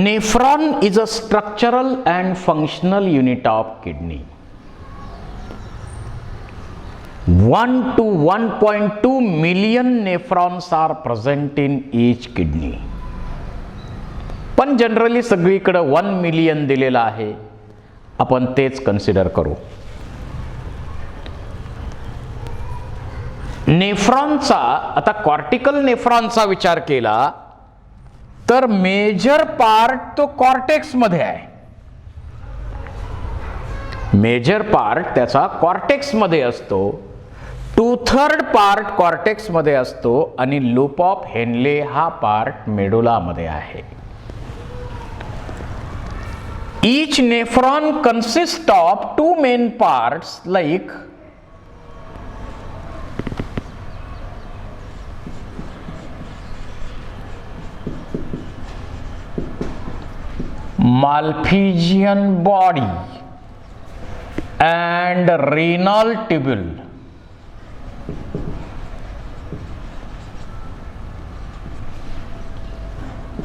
Nephron is a structural and functional unit of kidney. 1 to 1.2 million nephrons are present in each kidney. पण generally सगळीकडे 1 million दिलेला आहे, आपण तेच consider करू. नेफ्रॉनचा, आता कॉर्टिकल नेफ्रॉनचा विचार केला तर मेजर पार्ट तो कॉर्टेक्स मध्ये आहे. मेजर पार्ट त्याचा कॉर्टेक्स मध्ये असतो, 2/3 पार्ट कॉर्टेक्स मध्ये असतो आणि लूप ऑफ हेनले हा पार्ट मेडुला मध्ये आहे. Each nephron consists of 2 main parts like Malpighian body and renal tubule.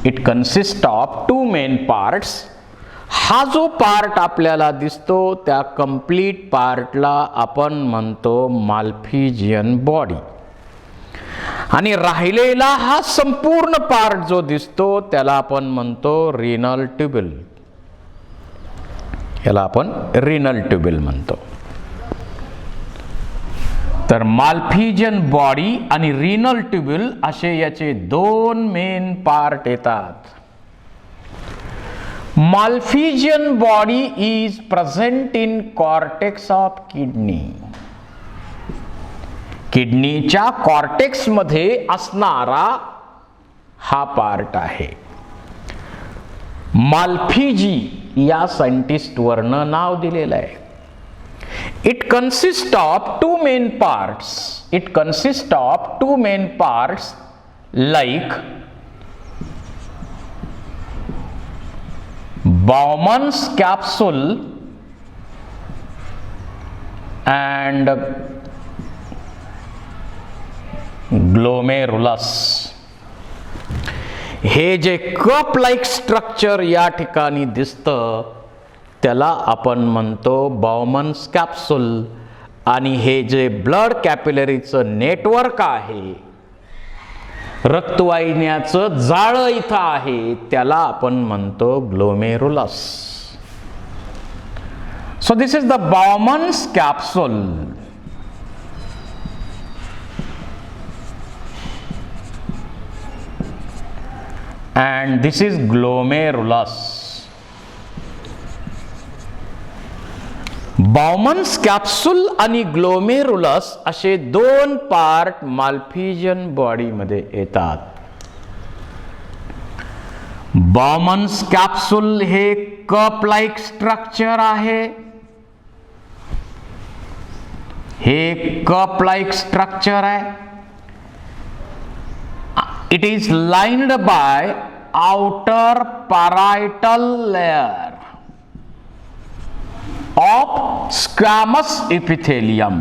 It consists of 2 main parts. हा जो पार्ट आपल्याला दिसतो त्या कंप्लीट पार्टला आपण म्हणतो माल्फिजियन बॉडी, आणि राहिलेला हा संपूर्ण पार्ट जो दिसतो त्याला आपण म्हणतो रिनल ट्यूब्यूल. याला आपण रिनल ट्यूब्यूल म्हणतो. तर माल्फिजियन बॉडी आणि रिनल ट्यूब्यूल असे याचे 2 मेन पार्ट येतात. Malpighian body is present in cortex of kidney. किडनीच्या कॉर्टेक्स मध्ये असणारा हा पार्ट आहे. माल्फिजी या सायंटिस्ट वरनं नाव दिलेलं आहे. It consist of 2 main parts. It consist of 2 main parts like Bowman's capsule and glomerulus. हे जे कप लाईक स्ट्रक्चर या ठिकाणी दिसतं त्याला आपण म्हणतो बाउमन्स कॅप्सूल, आणि हे जे ब्लड कॅपिलरीचं नेटवर्क आहे, रक्तवाहिन्याचं जाळं इथं आहे, त्याला आपण म्हणतो glomerulus. So this is the Bowman's capsule. And this is glomerulus. Bowman's capsule आणि ग्लोमेरुलस असे 2 पार्ट माल्फिजियन बॉडी मध्ये येतात. बाउमन्स कॅप्सूल हे कप लाईक स्ट्रक्चर आहे. हे कप लाईक स्ट्रक्चर आहे. It is lined by outer parietal layer of squamous epithelium.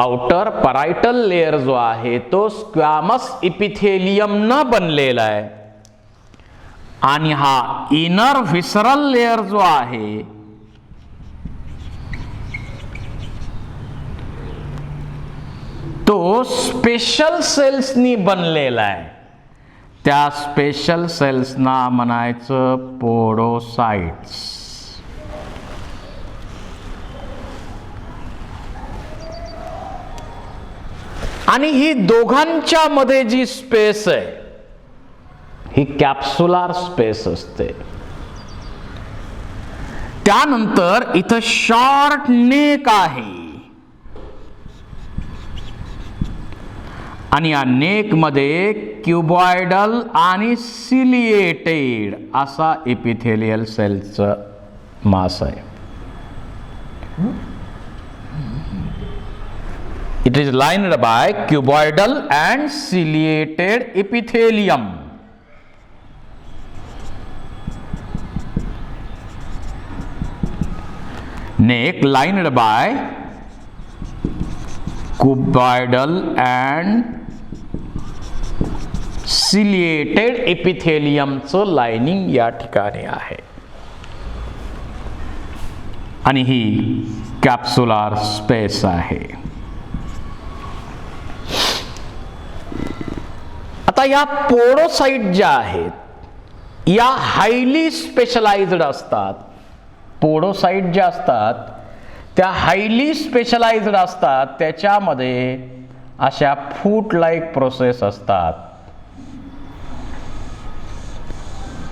Outer parietal layer जो आहे तो स्क्वॅमस इपिथेलियम न बनलेला आहे, आणि हा इनर व्हिसरल लेयर जो आहे तो स्पेशल सेल्सनी बनलेला आहे. त्या स्पेशल सेल्सना म्हणायचं पोडोसाइट्स. आणि ही दोघांच्या मध्ये जी स्पेस आहे ही कॅप्सुलार स्पेस असते. त्यानंतर इथं शॉर्ट नेक आहे, आणि या नेक मध्ये क्युबॉइडल आणि सिलिएटेड असा एपिथेलियल सेलचा मास आहे. It is lined by cuboidal and ciliated epithelium. Neck lined by cuboidal and ciliated एपिथेलियमचं लाइनिंग या ठिकाणी आहे आणि ही कॅप्सुलार स्पेस आहे. आता या पोडोसाइट ज्या आहेत या हायली स्पेशलाइज्ड असतात. पोडोसाइट ज्या असतात त्या हायली स्पेशलाइज्ड असतात. त्याच्यामध्ये अशा फूट लाईक प्रोसेस असतात.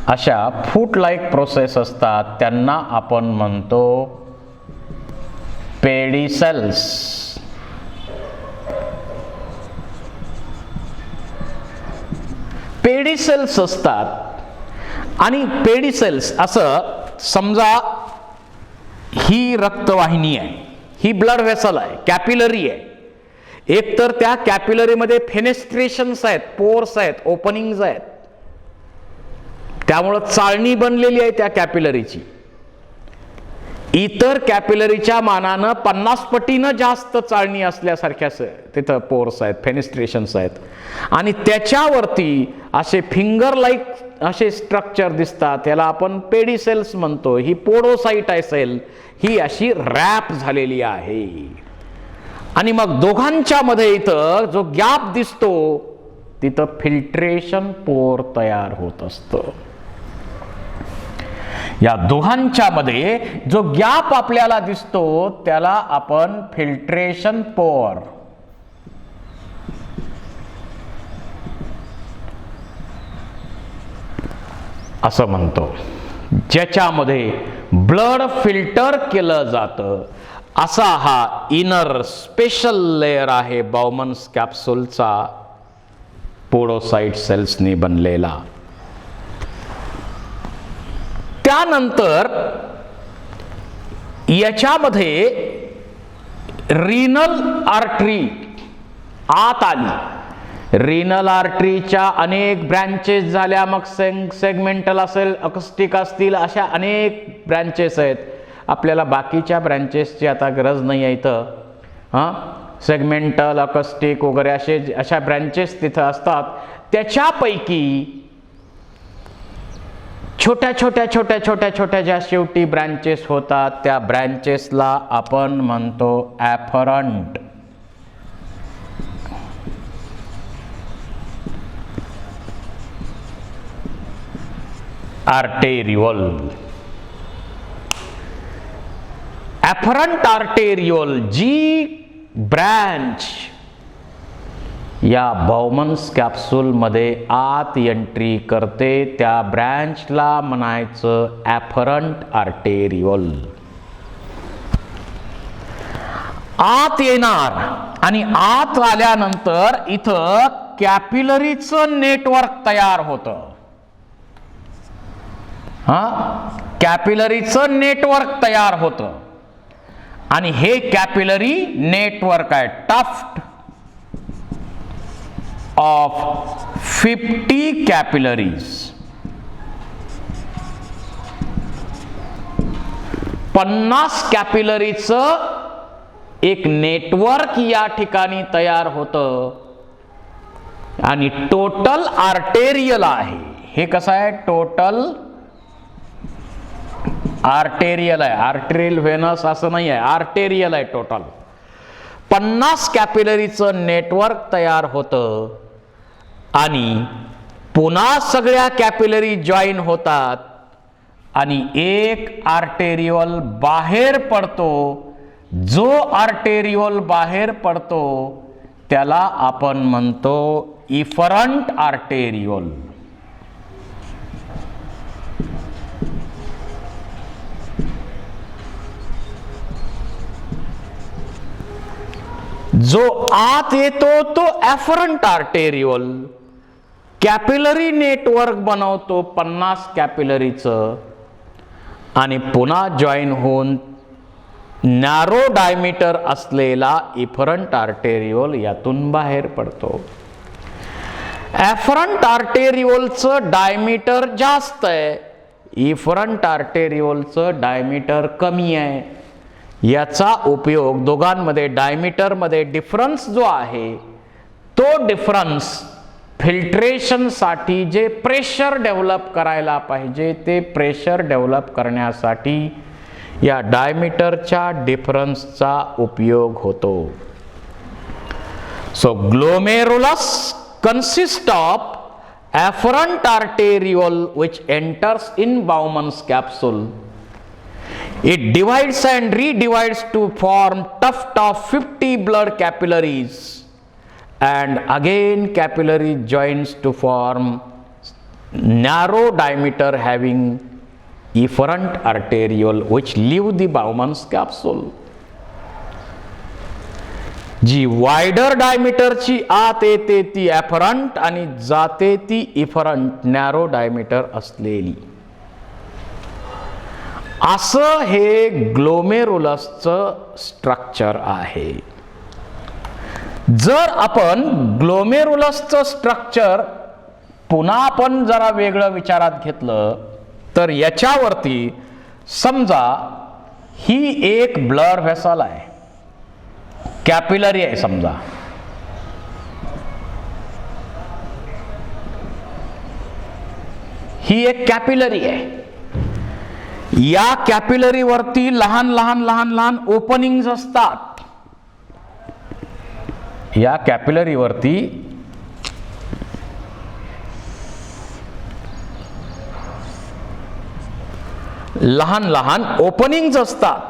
अशा फूट लाईक प्रोसेस असतात त्यांना आपण म्हणतो पेडिसेल्स. पेडिसेल्स असतात आणि पेडिसेल्स असं समजा ही रक्तवाहिनी आहे, ही ब्लड व्हेसल आहे, कॅपिलरी आहे. एकतर त्या कॅपिलरीमध्ये फेनेस्ट्रेशन्स आहेत, पोर्स आहेत, ओपनिंग्ज आहेत, त्यामुळं चाळणी बनलेली आहे त्या कॅपिलरीची. इतर कॅपिलरीच्या मानानं 50 पटीनं जास्त चाळणी असल्यासारख्या तिथं पोर्स आहेत, फेनेस्ट्रेशन्स आहेत आणि त्याच्यावरती असे फिंगर लाईक असे स्ट्रक्चर दिसतात. याला आपण पेडिसेल्स म्हणतो. ही पोडोसाइट आहे सेल, ही अशी रॅप झालेली आहे. आणि मग दोघांच्या मध्ये इथं जो गॅप दिसतो तिथं फिल्ट्रेशन पोर तयार होत असतं. या दोघांच्या मध्ये जो गॅप आपल्याला दिसतो त्याला आपण फिल्ट्रेशन पोर असं म्हणतो, ज्याच्यामध्ये ब्लड फिल्टर केलं जातं. असा हा इनर स्पेशल लेयर आहे बाउमन्स कॅप्सूलचा, पोडोसाइट सेल्सनी बनलेला. त्यानंतर याच्यामध्ये रीनल आर्टरी आत आली. रीनल आर्टरीच्या अनेक ब्रँचेस झाल्या. मग सेगमेंटल असेल, अकस्टिक असतील, अशा अनेक ब्रँचेस आहेत. आपल्याला बाकीच्या ब्रँचेसची आता गरज नाही आहे इथं. सेगमेंटल, अकस्टिक वगैरे अशा ब्रँचेस तिथं असतात. त्याच्यापैकी छोट्या छोट्या छोट्या छोट्या छोट्या ज्या शेवटी ब्रँचेस होतात त्या ब्रँचेसला आपण म्हणतो ॲफरंट. आर्टेरियोल. ॲफरंट आर्टेरियोल जी ब्रँच या बाउमन्स कॅप्सूल मध्ये आत एंट्री करते त्या ब्रँचला म्हणायचं ॲफरंट आर्टेरियोल. आत येणार आणि आत आल्यानंतर इथं कॅपिलरीचं नेटवर्क तयार होतं. कॅपिलरीचं नेटवर्क तयार होतं आणि हे कॅपिलरी नेटवर्क आहे टफ्ट of 50 capillaries. 50 कॅपिलरीचं एक नेटवर्क या ठिकाणी तयार होतं आणि टोटल आर्टेरियल आहे. हे कसं आहे? टोटल आर्टेरियल आहे. आर्टेरियल व्हेनस असं नाही आहे, आर्टेरियल आहे. टोटल 50 कॅपिलरीचं नेटवर्क तयार होतं आणि पुन्हा सगळ्या कॅपिलरी जॉईन होतात आणि एक आर्टेरियोल बाहेर पडतो. जो आर्टेरियोल बाहेर पडतो त्याला आपण म्हणतो इफरंट आर्टेरियोल. जो आत येतो तो ॲफरंट आर्टेरियोल. कॅपिलरी नेटवर्क बनवतो 50 कॅपिलरीचं आणि पुन्हा जॉईन होऊन नॅरो डायमीटर असलेला इफरंट आर्टेरियोल यातून बाहेर पडतो. ॲफरंट आर्टेरियोलचं डायमीटर जास्त आहे, इफरंट आर्टेरियोलचं डायमीटर कमी आहे. याचा उपयोग दोघांमध्ये डायमीटरमध्ये डिफरन्स जो आहे तो डिफरन्स फिल्ट्रेशनसाठी जे प्रेशर डेव्हलप करायला पाहिजे ते प्रेशर डेव्हलप करण्यासाठी या डायमीटरच्या डिफरन्सचा उपयोग होतो. So glomerulus consists of afferent arteriole which enters in Bowman's capsule. It divides and redivides to form tuft of 50 blood capillaries and again capillary joints to form narrow diameter having efferent arteriole which leave the Bowman's capsule. जी wider डायमीटरची आत येते ती ॲफरंट आणि जाते ती efferent narrow diameter असलेली. असं हे ग्लोमेरुलसचं स्ट्रक्चर आहे. जर आपण ग्लोमेरुलसचं स्ट्रक्चर पुन्हा आपण जरा वेगळं विचारात घेतलं तर याच्यावरती समजा ही एक ब्लड व्हेसल आहे, कॅपिलरी आहे समजा. ही एक कॅपिलरी आहे. या कॅपिलरी वरती लहान लहान लहान लहान ओपनिंग्स असतात. या कॅपिलरी वरती लहान लहान ओपनिंग्स असतात.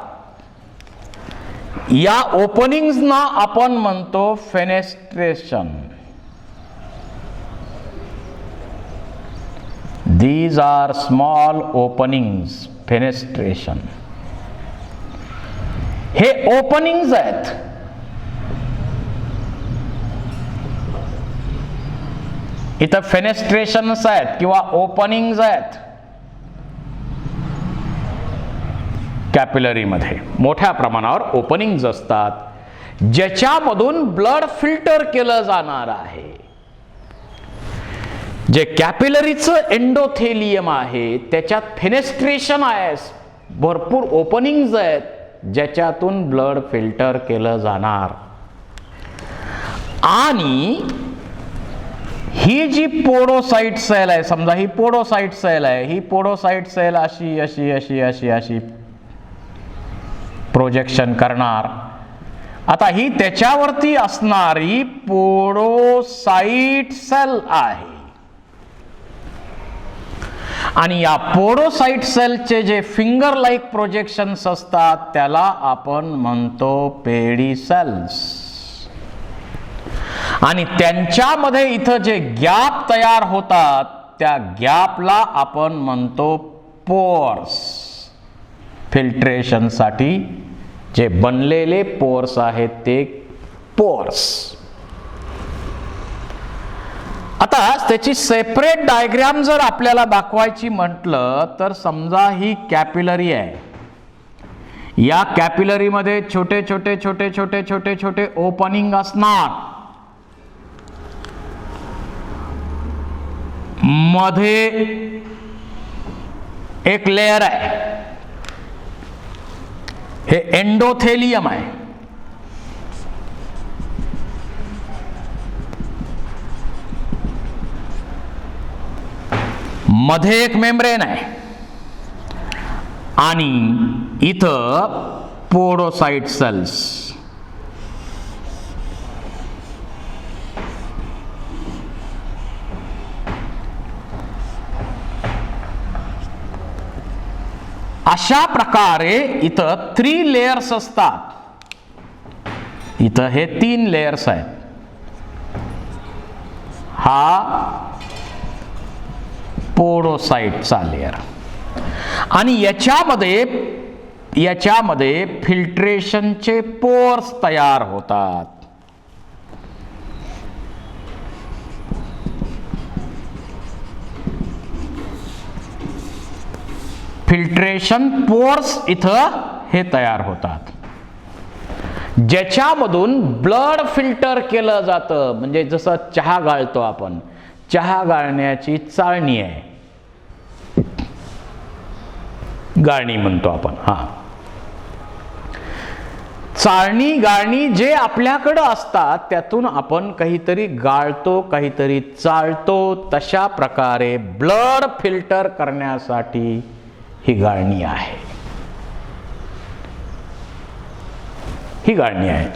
या ओपनिंग्सना आपण म्हणतो fenestration. These are small openings, fenestration. हे ओपनिंग्स आहेत. इथं फेनेस्ट्रेशन्स आहेत किंवा ओपनिंग्स आहेत. कॅपिलरीमध्ये मोठ्या प्रमाणावर ओपनिंग्स असतात ज्याच्यामधून ब्लड फिल्टर केलं जाणार आहे. जे कॅपिलरीचं एंडोथेलियम आहे त्याच्यात फेनेस्ट्रेशन आहे, भरपूर ओपनिंग्स आहेत ज्याच्यातून ब्लड फिल्टर केलं जाणार. आणि ही जी पोडोसाइट सेल आहे, समजा ही पोडोसाइट सेल आहे, ही पोडोसाइट सेल अशी अशी अशी अशी अशी प्रोजेक्शन करणार. आता ही त्याच्यावरती असणारी पोडोसाइट सेल आहे आणि या पोडोसाइट सेलचे जे फिंगर लाईक प्रोजेक्शन्स असतात त्याला आपण म्हणतो पेडिसेल्स. आणि त्यांच्यामध्ये इथं जे गॅप तयार होतात त्या गॅपला आपण म्हणतो पोर्स. फिल्ट्रेशनसाठी जे बनलेले पोर्स आहेत ते पोर्स. आता त्याची सेपरेट डायग्राम जर आपल्याला दाखवायची म्हटलं तर समजा ही कॅपिलरी आहे. या कॅपिलरी मध्ये छोटे छोटे छोटे छोटे छोटे छोटे ओपनिंग असणार. मध्ये एक लेयर आहे, हे एंडोथेलियम आहे. मध्ये एक मेम्ब्रेन आहे आणि इथं पोडोसाइट सेल्स. अशा प्रकारे इथं 3 लेयर्स असतात. इथं हे 3 लेयर्स आहेत. हा पोडोसाइटचा लेयर आणि याच्यामध्ये फिल्ट्रेशनचे पोर्स तयार होतात. फिल्ट्रेशन पोर्स इथं हे तयार होतात ज्याच्यामधून ब्लड फिल्टर केलं जातं. म्हणजे जसं चहा गाळतो आपण, चहा गाळण्याची चाळणी आहे, गाळणी म्हणतो आपण. हा, चाळणी गाळणी जे आपल्याकडं असतात त्यातून आपण काहीतरी गाळतो, काहीतरी चाळतो. तशा प्रकारे ब्लड फिल्टर करण्यासाठी ही गाळणी आहे. ही गाळणी आहे.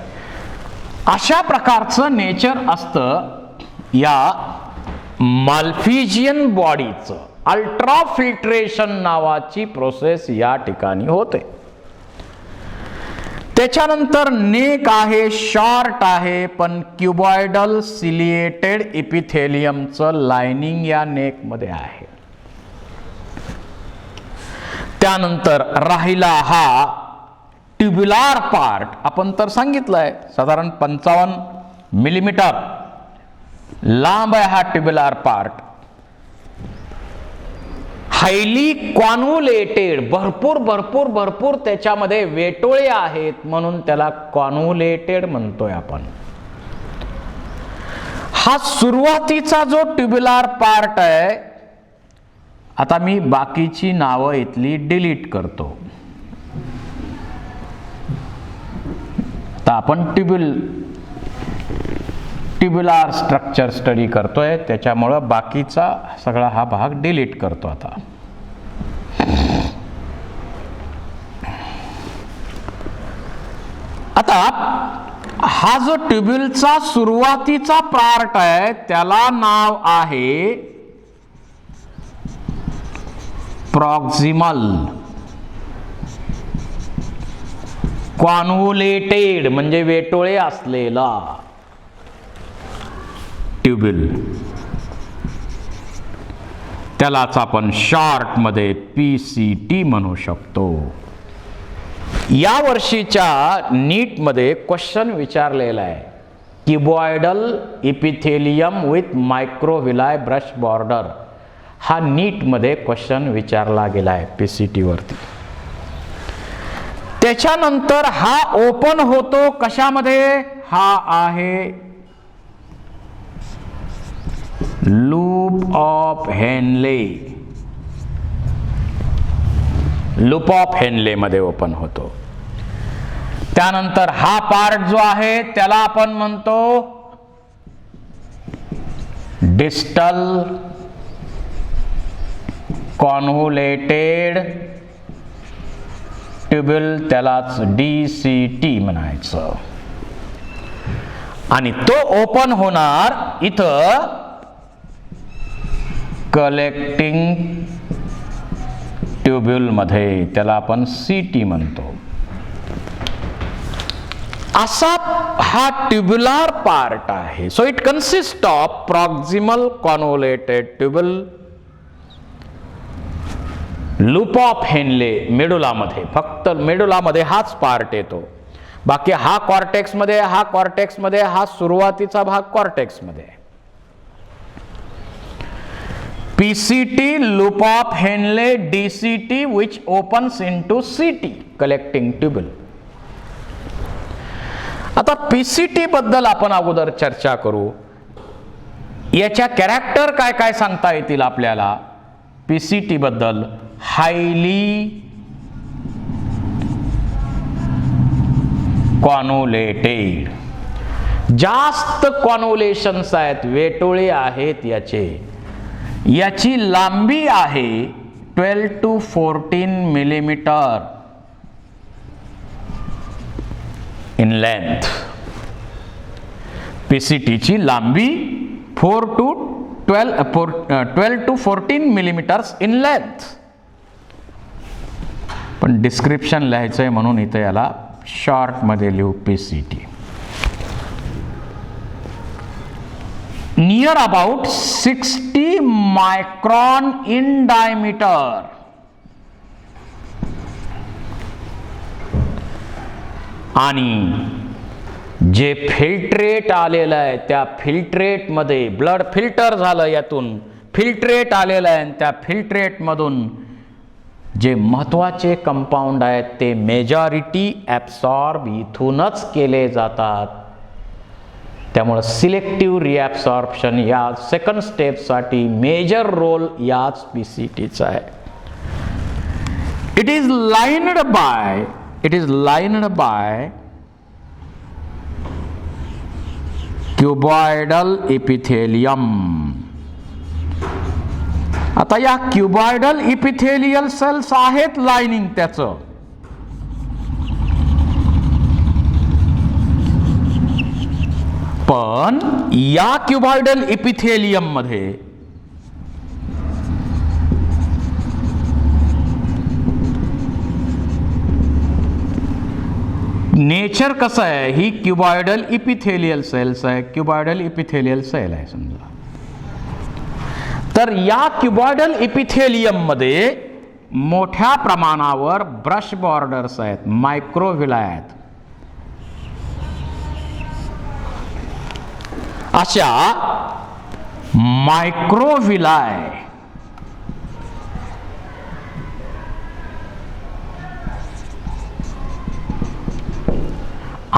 अशा प्रकारचं नेचर असतं या माल्फिजियन बॉडीचं. अल्ट्रा फिल्ट्रेशन नावाची प्रोसेस या ठिकाणी होते. त्याच्यानंतर नेक आहे, शॉर्ट आहे, पण क्युबॉइडल सिलिएटेड इपिथेलियमचं लाइनिंग या नेक मध्ये आहे. त्यानंतर राहिला हा ट्युब्युलर पार्ट. आपण तर सांगितलंय साधारण 55 मिलीमीटर लांब आहे हा ट्युब्युलर पार्ट. हायली कॉन्व्होलेटेड, भरपूर भरपूर भरपूर त्याच्यामध्ये वेटोळे आहेत म्हणून त्याला कॉन्व्होलेटेड म्हणतोय आपण. हा सुरुवातीचा जो ट्युब्युलर पार्ट आहे. आता मी बाकीची नावं इथली डिलीट करतो. तर आपण ट्युब्युलर स्ट्रक्चर स्टडी करतोय त्याच्यामुळं बाकीचा सगळा हा भाग डिलीट करतो. आता हा जो ट्युब्युलचा सुरुवातीचा पार्ट आहे त्याला नाव आहे प्रॉक्सिमल कॉन्व्होलेटेड, म्हणजे वेटोळे असलेला ट्युब्युल. त्यालाच आपण शॉर्ट मध्ये PCT म्हणू शकतो. या वर्षीच्या नीट मध्ये क्वेश्चन विचारलेला आहे. क्युबॉइडल इपिथेलियम विथ मायक्रोव्हिलाय ब्रश बॉर्डर हा नीट मध्ये क्वेश्चन विचारला गेला आहे PCT वरती. त्याच्यानंतर हा ओपन होतो कशामध्ये? हा आहे loop of Henley. Loop of Henley मध्ये ओपन होतो. त्यानंतर हा पार्ट जो आहे त्याला आपण म्हणतो डिस्टल कॉन्व्होलेटेड ट्युब्युल, त्यालाच DCT म्हणायचं. आणि तो ओपन होणार इथं कलेक्टिंग ट्युब्युल मध्ये, त्याला आपण CT म्हणतो. असा हा ट्युब्युलर पार्ट आहे. So it consist of proximal convoluted tubule, loop of Henle मेडुलामध्ये. फक्त मेडुलामध्ये हाच पार्ट येतो. बाकी हा कॉर्टेक्स मध्ये, हा कॉर्टेक्स मध्ये, हा सुरुवातीचा भाग कॉर्टेक्स मध्ये. PCT loop of Henle, DCT which opens into CT collecting tubule. आता PCT बद्दल आपण अगोदर चर्चा करू. याच्या कॅरेक्टर काय काय सांगता येतील आपल्याला PCT बद्दल? हायली कॉन्व्होलेटेड, जास्त कॉन्व्होलेशन्स आहेत, वेटोळे आहेत याचे. याची लांबी आहे 12 to 14 millimetre in length. PCT ची लांबी 12 to 14 मिलीमीटर्स इन लेंथ. पण डिस्क्रिप्शन लिहायचंय म्हणून इथे याला शॉर्ट मध्ये लिहू PCT. Near about 60 micron in diameter. आणि जे फिल्ट्रेट आलेलं आहे त्या फिल्ट्रेट मध्ये ब्लड फिल्टर झालं, यातून फिल्ट्रेट आलेलं आहे. त्या फिल्ट्रेट मधून जे महत्वाचे कंपाऊंड आहेत ते मेजॉरिटी ॲब्सॉर्ब इथूनच केले जातात. त्यामुळे सिलेक्टिव्ह रिॲब्सॉर्प्शन या सेकंड स्टेपसाठी मेजर रोल याच PCTचा आहे. It is lined by cuboidal epithelium. आता या क्युबॉइडल इपिथेलियल सेल्स आहेत लाइनिंग त्याचं. पण या क्युबॉइडल इपिथेलियम मध्ये नेचर कसं आहे, ही क्युबॉइडल इपिथेलियल सेल्स आहे, क्युबॉइडल इपिथेलियल सेल आहे समजा. तर या क्युबॉइडल इपिथेलियम मध्ये मोठ्या प्रमाणावर ब्रश बॉर्डर्स आहेत, मायक्रोव्हिलाय आहेत. अशा मायक्रोव्हिलाय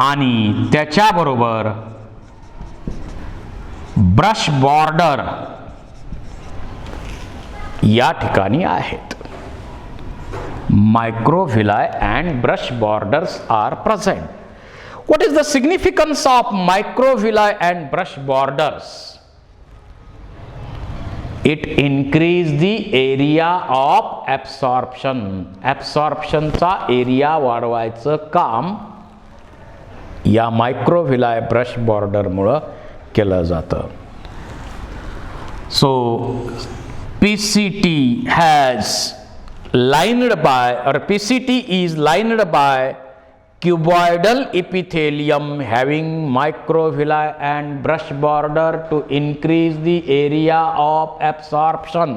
आणि त्याच्याबरोबर ब्रश बॉर्डर या ठिकाणी आहेत. Microvilli and brush borders are present. What is the significance of microvilli and brush borders? It increase the area of absorption. Absorption चा एरिया वाढवायचं काम या मायक्रोव्हिलाय ब्रश बॉर्डर मुळे केलं जातं. So PCT has lined by, or PCT is lined by cuboidal epithelium having microvilli and brush border to increase the area of absorption.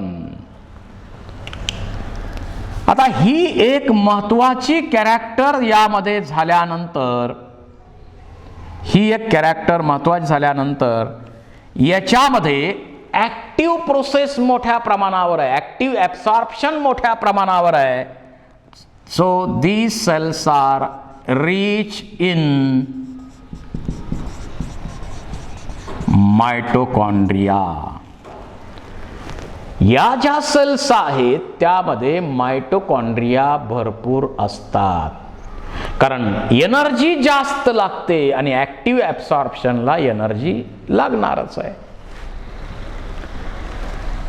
आता ही एक महत्वाची कॅरेक्टर यामध्ये झाल्यानंतर, ही एक कॅरेक्टर महत्वाची झाल्यानंतर याच्यामध्ये ऍक्टिव्ह प्रोसेस मोठ्या प्रमाणावर आहे, ऍक्टिव्ह ऍब्सॉर्प्शन मोठ्या प्रमाणावर आहे. So these cells are reach in mitochondria. या ज्या सेल्स आहेत त्यामध्ये मायटोकॉन्ड्रिया भरपूर असतात, कारण एनर्जी जास्त लागते आणि ऍक्टिव्ह ऍब्सॉर्प्शनला एनर्जी लागणारच आहे.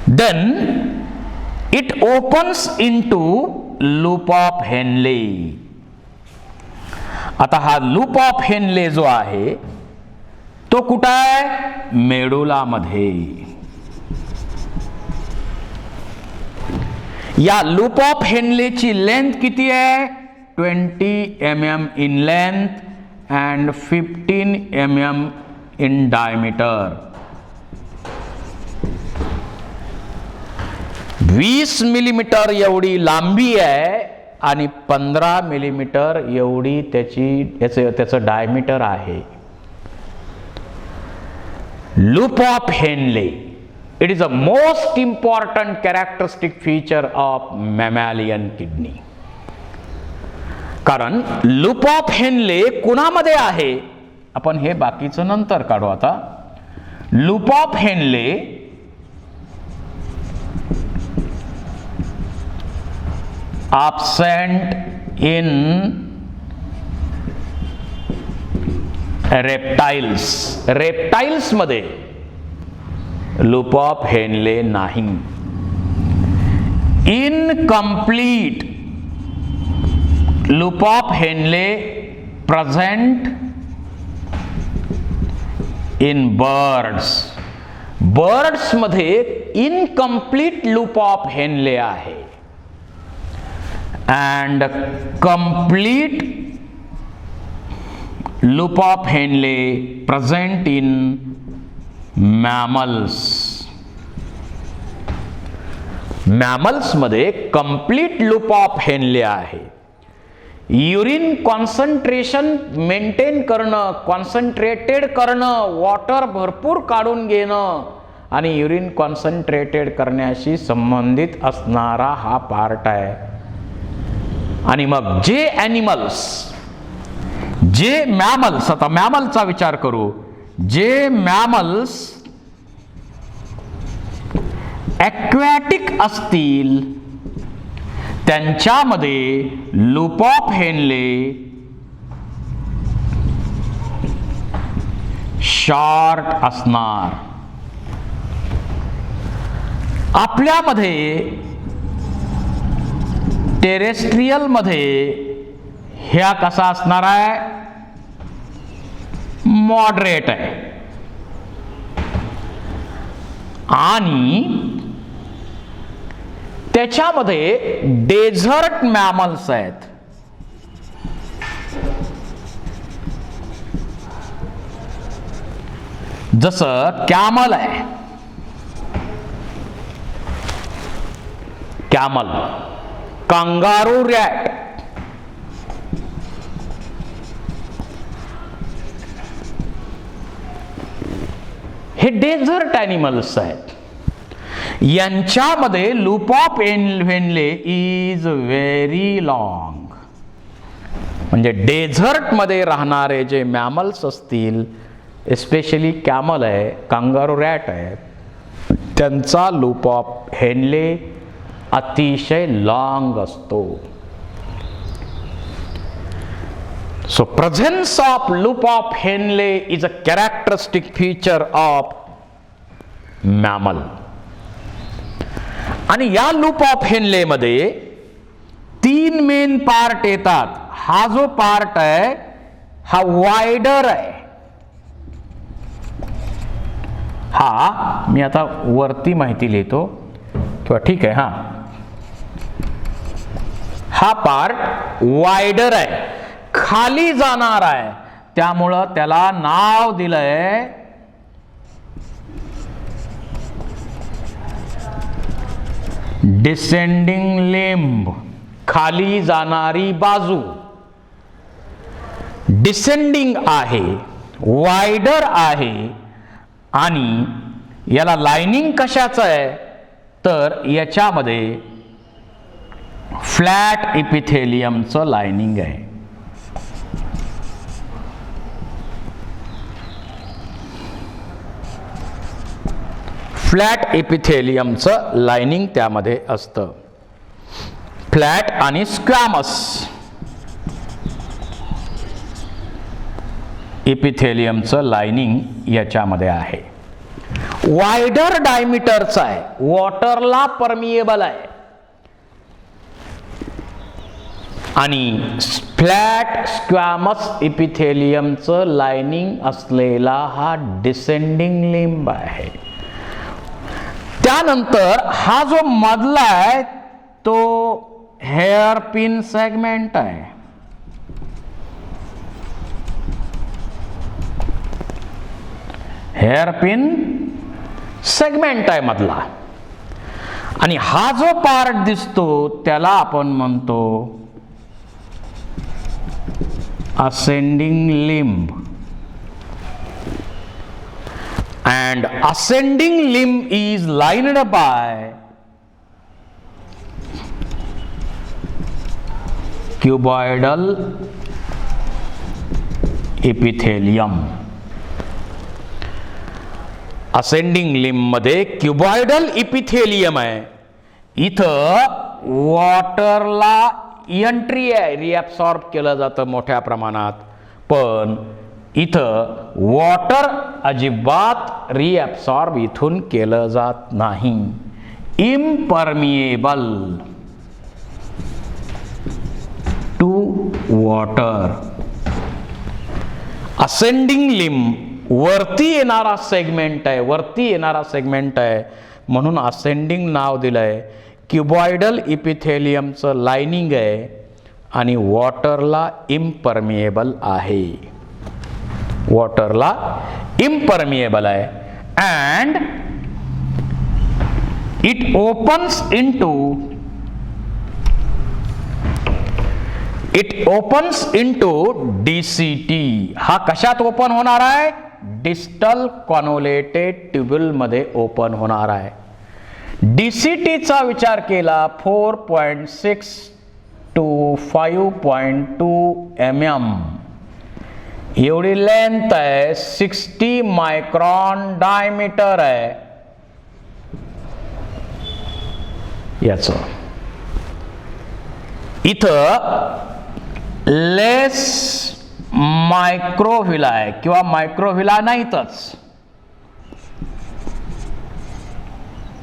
Then it opens into loop of Henle. आता हा लूप ऑफ हेनले जो आहे तो कुठं आहे, मेडुला मध्ये. या लूप ऑफ हेनलेची लेंथ किती आहे, 20 mm in length and 15 mm in diameter. 20 millimetre एवढी लांबी आहे आणि 15 मिलीमीटर एवढी त्याचं डायमीटर आहे. Loop of Henle, it is a most important characteristic feature of mammalian kidney. कारण लूप ऑफ हेनले कुणामध्ये आहे, आपण हे बाकीचं नंतर काढू. आता loop of Henle absent in reptiles. reptiles मध्ये लूप ऑफ हेनले नाही. Incomplete loop of Henle present in birds. Birds मध्ये इनकम्प्लीट लूप ऑफ हेनले आहे and complete loop of Henle present in mammals. mammals मध्ये complete loop of Henle आहे. Urine concentration maintain करणं, concentrated करणं, water भरपूर काढून घेणं आणि युरिन कॉन्सन्ट्रेटेड करण्याशी संबंधित असणारा हा पार्ट आहे. आणि मग जे ॲनिमल्स, जे मॅमल्स, आता मॅमलचा विचार करू, जे मॅमल्स ॲक्वॅटिक असतील त्यांच्यामध्ये लूप ऑफ हेनले शॉर्ट असणार. आपल्यामध्ये टेरेस्ट्रियल मध्ये ह्या कसा असणार आहे, मॉडरेट आहे. आणि त्याच्यामध्ये डेझर्ट मॅमल्स आहेत. जसं कॅमल आहे, कॅमल, कंगारू रॅट, हे डेझर्ट ॲनिमल्स आहेत. यांच्यामध्ये loop of Henle is very long. म्हणजे डेझर्ट मध्ये राहणारे जे मॅमल्स असतील, एस्पेशली कॅमल आहे, कांगारू रॅट आहे, त्यांचा लूप ऑफ हेनले अतिशय लॉंग असतो. So presence of loop of Henle is a characteristic feature of mammal. आणि या लूप ऑफ हेनले मध्ये 3 मेन पार्ट येतात. हा जो पार्ट आहे हा वायडर आहे. हा मी आता वरती माहिती लिहितो किंवा ठीक आहे. हा पार्ट वायडर आहे, खाली जाणार आहे, त्यामुळं त्याला नाव दिलंय डिसेंडिंग लिंब, खाली जाणारी बाजू. डिसेंडिंग आहे, वायडर आहे, आणि याला लाइनिंग कशाचं आहे तर याच्यामध्ये फ्लॅट इपिथेलियमचं लाइनिंग आहे. फ्लॅट एपिथेलियमचं लाइनिंग त्यामध्ये असतं. फ्लॅट आणि स्क्वॅमस एपिथेलियमचं लाइनिंग याच्यामध्ये आहे. वायडर डायमीटरचं आहे, वॉटरला परमिएबल आहे. आणि फ्लॅट स्क्वॅमस एपिथेलियमचं लाइनिंग असलेला हा डिसेंडिंग लिंब आहे. त्यानंतर हा जो मधला आहे तो हेअर पिन सेगमेंट आहे. हेअर पिन सेगमेंट आहे मधला. आणि हा जो पार्ट दिसतो त्याला आपण म्हणतो असेंडिंग लिंब. And ascending limb is lined by cuboidal epithelium. Ascending limb मध्ये क्युबॉइडल इपिथेलियम आहे. इथं वॉटरला एंट्री आहे, रिॲब्सॉर्ब केलं जातं मोठ्या प्रमाणात, पण इथं वॉटर अजिबात रिॲब्सॉर्ब इथून केलं जात नाही. Impermeable to water. असेंडिंग लिंब वरती येणारा सेगमेंट आहे, वरती येणारा सेगमेंट आहे म्हणून असेंडिंग नाव दिलंय. क्युबॉइडल इपिथेलियमचं लाइनिंग आहे आणि वॉटरला इम्परमिएबल आहे. वॉटरला इम्परमिएबल आहे. And it opens into DCT. हा कशात ओपन होणार आहे? डिस्टल कॉन्व्होलेटेड ट्यूब्युल मध्ये ओपन होणार आहे. DCT चा विचार केला 4.6 to 5.2 mm एवढी लेंथ आहे. 60 मायक्रॉन डायमीटर आहे याच. इथं लेस मायक्रोव्हिलाय किंवा मायक्रोव्हिला नाहीतच,